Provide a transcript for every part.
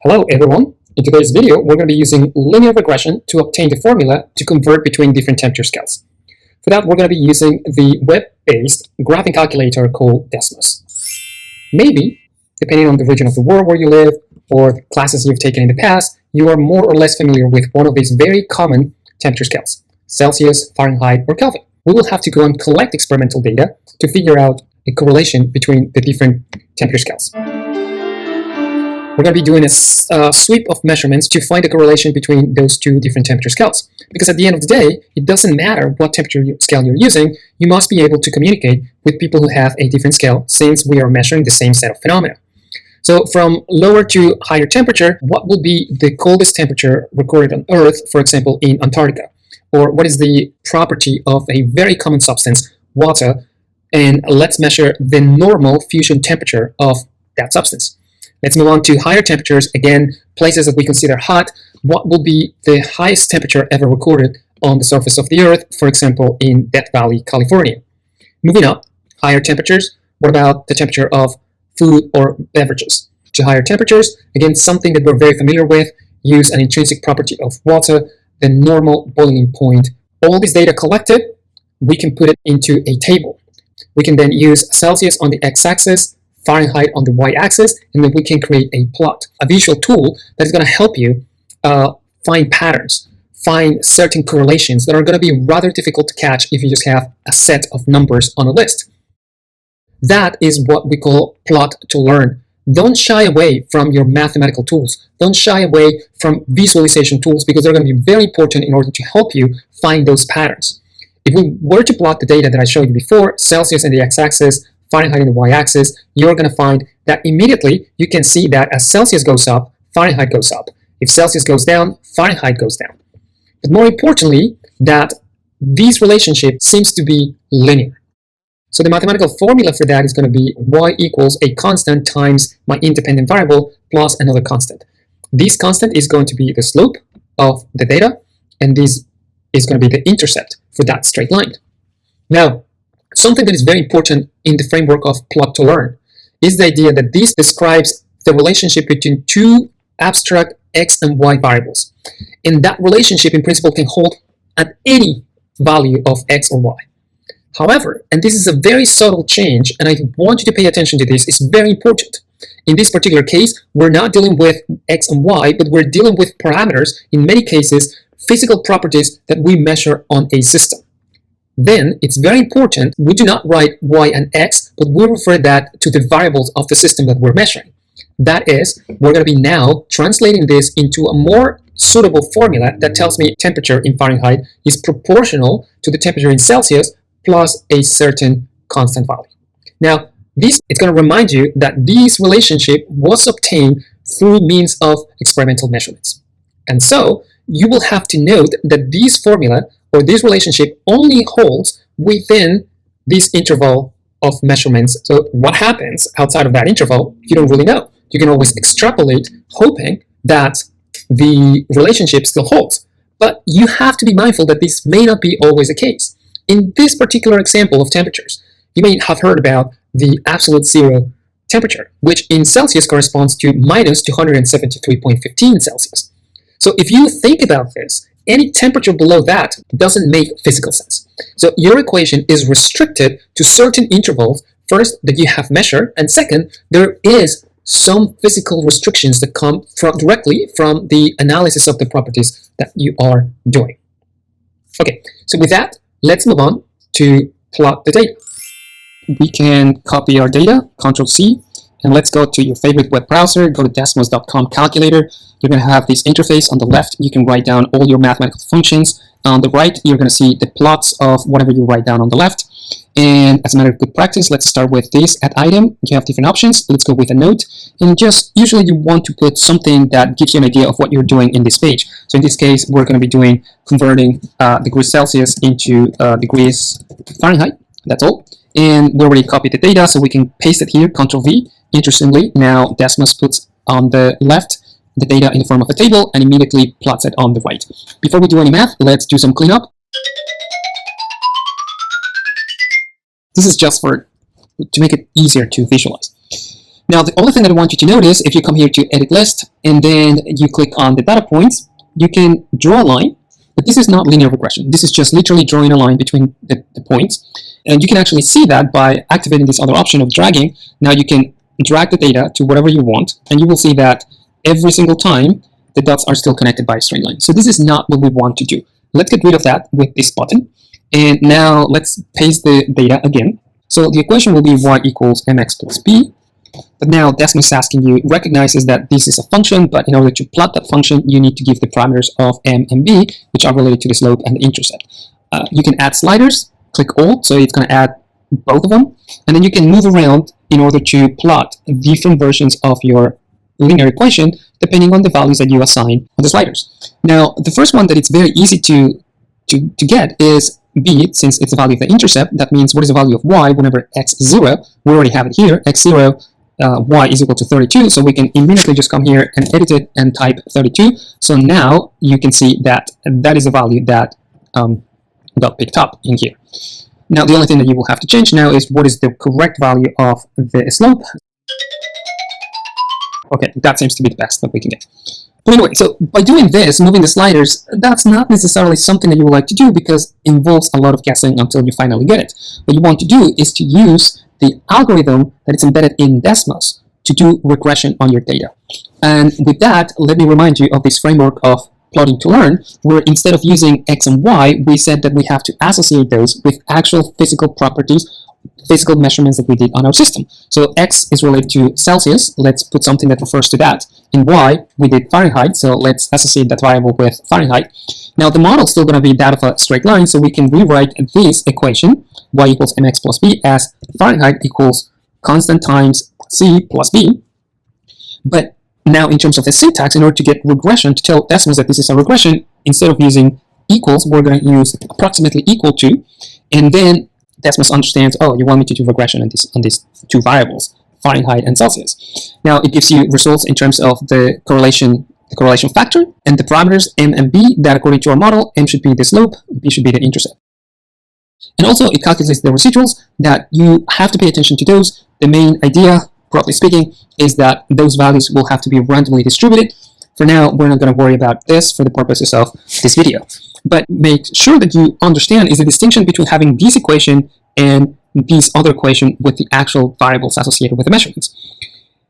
Hello everyone! In today's video, we're going to be using linear regression to obtain the formula to convert between different temperature scales. For that, we're going to be using the web-based graphing calculator called Desmos. Maybe, depending on the region of the world where you live or the classes you've taken in the past, you are more or less familiar with one of these very common temperature scales: Celsius, Fahrenheit, or Kelvin. We will have to go and collect experimental data to figure out a correlation between the different temperature scales. We're going to be doing a sweep of measurements to find a correlation between those two different temperature scales. Because at the end of the day, it doesn't matter what temperature scale you're using, you must be able to communicate with people who have a different scale, since we are measuring the same set of phenomena. So from lower to higher temperature, what will be the coldest temperature recorded on Earth, for example, in Antarctica? Or what is the property of a very common substance, water? And let's measure the normal fusion temperature of that substance. Let's move on to higher temperatures. Again, places that we consider hot. What will be the highest temperature ever recorded on the surface of the Earth, for example, in Death Valley, California? Moving up, higher temperatures. What about the temperature of food or beverages? To higher temperatures, again, something that we're very familiar with, use an intrinsic property of water, the normal boiling point. All this data collected, we can put it into a table. We can then use Celsius on the x-axis, Fahrenheit on the y-axis, and then we can create a plot, a visual tool that is going to help you find patterns, find certain correlations that are going to be rather difficult to catch if you just have a set of numbers on a list. That is what we call plot to learn. Don't shy away from your mathematical tools. Don't shy away from visualization tools, because they're going to be very important in order to help you find those patterns. If we were to plot the data that I showed you before, Celsius in the x-axis, Fahrenheit in the y-axis, you're going to find that immediately you can see that as Celsius goes up, Fahrenheit goes up. If Celsius goes down, Fahrenheit goes down. But more importantly, that this relationship seems to be linear. So the mathematical formula for that is going to be y equals a constant times my independent variable plus another constant. This constant is going to be the slope of the data, and this is going to be the intercept for that straight line. Now, something that is very important in the framework of plot to learn is the idea that this describes the relationship between two abstract x and y variables. And that relationship in principle can hold at any value of x or y. However, and this is a very subtle change, and I want you to pay attention to this, it's very important. In this particular case, we're not dealing with x and y, but we're dealing with parameters, in many cases, physical properties that we measure on a system. Then it's very important we do not write y and x, but we refer that to the variables of the system that we're measuring. That is, we're going to be now translating this into a more suitable formula that tells me temperature in Fahrenheit is proportional to the temperature in Celsius plus a certain constant value. Now, it's going to remind you that this relationship was obtained through means of experimental measurements. And so you will have to note that this formula or this relationship only holds within this interval of measurements. So what happens outside of that interval, you don't really know. You can always extrapolate, hoping that the relationship still holds. But you have to be mindful that this may not be always the case. In this particular example of temperatures, you may have heard about the absolute zero temperature, which in Celsius corresponds to minus 273.15 Celsius. So if you think about this, any temperature below that doesn't make physical sense. So your equation is restricted to certain intervals, first, that you have measured, and second, there is some physical restrictions that come directly from the analysis of the properties that you are doing. Okay, so with that, let's move on to plot the data. We can copy our data, Ctrl+C, and let's go to your favorite web browser, go to desmos.com calculator. You're going to have this interface. On the left, you can write down all your mathematical functions. On the right, you're going to see the plots of whatever you write down on the left. And as a matter of good practice, let's start with this at item. You have different options. Let's go with a note. And just usually you want to put something that gives you an idea of what you're doing in this page. So in this case, we're going to be converting degrees Celsius into degrees Fahrenheit. That's all. And we already copied the data, so we can paste it here, Ctrl+V. Interestingly, now Desmos puts on the left the data in the form of a table and immediately plots it on the right. Before we do any math, let's do some cleanup. This is just to make it easier to visualize. Now, the other thing that I want you to notice, if you come here to edit list and then you click on the data points, you can draw a line, but this is not linear regression. This is just literally drawing a line between the points. And you can actually see that by activating this other option of dragging. Now you can drag the data to whatever you want, and you will see that every single time the dots are still connected by a straight line. So this is not what we want to do. Let's get rid of that with this button. And now let's paste the data again. So the equation will be y equals mx plus b. But now Desmos is asking you, recognizes that this is a function, but in order to plot that function, you need to give the parameters of m and b, which are related to the slope and the intercept. You can add sliders, click Alt, so it's going to add both of them. And then you can move around in order to plot different versions of your linear equation, depending on the values that you assign on the sliders. Now, the first one that it's very easy to get is b, since it's the value of the intercept. That means what is the value of y whenever x is 0? We already have it here, x0, y is equal to 32, so we can immediately just come here and edit it and type 32. So now you can see that that is a value that got picked up in here. Now the only thing that you will have to change now is what is the correct value of the slope. Okay, that seems to be the best that we can get. But anyway, so by doing this, moving the sliders, that's not necessarily something that you would like to do because it involves a lot of guessing until you finally get it. What you want to do is to use the algorithm that is embedded in Desmos to do regression on your data. And with that, let me remind you of this framework of plotting to learn, where instead of using x and y, we said that we have to associate those with actual physical properties, physical measurements that we did on our system. So x is related to Celsius. Let's put something that refers to that. In y, we did Fahrenheit, so let's associate that variable with Fahrenheit. Now the model is still going to be that of a straight line, so we can rewrite this equation, y equals mx plus b, as Fahrenheit equals constant times c plus b. But now in terms of the syntax, in order to get regression, to tell Desmos that this is a regression, instead of using equals, we're going to use approximately equal to, and then Desmos understands, oh, you want me to do regression on these two variables, Fahrenheit and Celsius. Now it gives you results in terms of the correlation factor and the parameters m and b, that according to our model, m should be the slope, b should be the intercept. And also it calculates the residuals, that you have to pay attention to those. The main idea, broadly speaking, is that those values will have to be randomly distributed. For now, we're not going to worry about this for the purposes of this video. But make sure that you understand is the distinction between having this equation and this other equation with the actual variables associated with the measurements.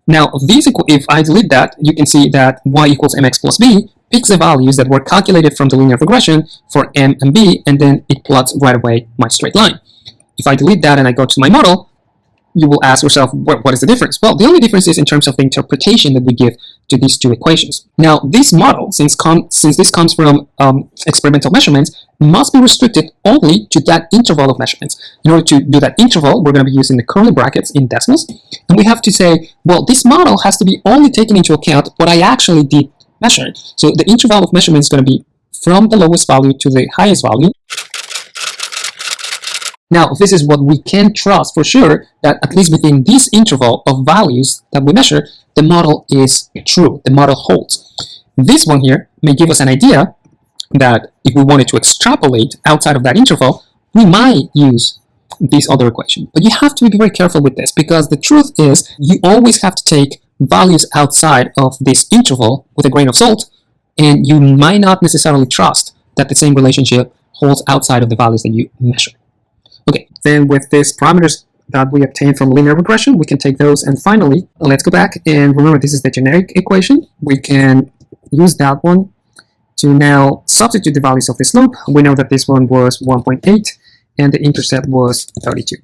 Now, if I delete that, you can see that y equals mx plus b picks the values that were calculated from the linear regression for m and b, and then it plots right away my straight line. If I delete that and I go to my model, you will ask yourself, what is the difference? Well, the only difference is in terms of the interpretation that we give to these two equations. Now, this model, since this comes from experimental measurements, must be restricted only to that interval of measurements. In order to do that interval, we're going to be using the curly brackets in Desmos, and we have to say, well, this model has to be only taking into account what I actually did measure. So the interval of measurement is going to be from the lowest value to the highest value. Now, this is what we can trust for sure, that at least within this interval of values that we measure, the model is true, the model holds. This one here may give us an idea that if we wanted to extrapolate outside of that interval, we might use this other equation. But you have to be very careful with this, because the truth is you always have to take values outside of this interval with a grain of salt, and you might not necessarily trust that the same relationship holds outside of the values that you measure. Okay, then with these parameters that we obtained from linear regression, we can take those, and finally, let's go back and remember this is the generic equation. We can use that one to now substitute the values of the slope. We know that this one was 1.8 and the intercept was 32.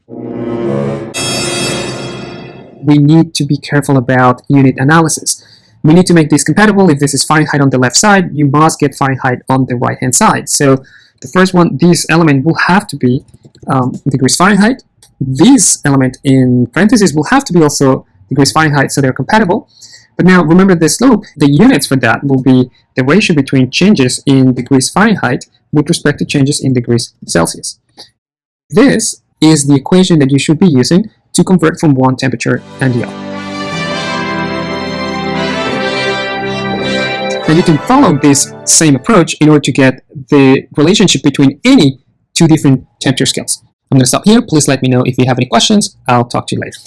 We need to be careful about unit analysis. We need to make this compatible. If this is Fahrenheit on the left side, you must get Fahrenheit on the right hand side. So the first one, this element will have to be degrees Fahrenheit. This element in parentheses will have to be also degrees Fahrenheit, so they're compatible. But now remember the slope, the units for that will be the ratio between changes in degrees Fahrenheit with respect to changes in degrees Celsius. This is the equation that you should be using to convert from one temperature and the other. Now you can follow this same approach in order to get the relationship between any two different temperature scales. I'm going to stop here. Please let me know if you have any questions. I'll talk to you later.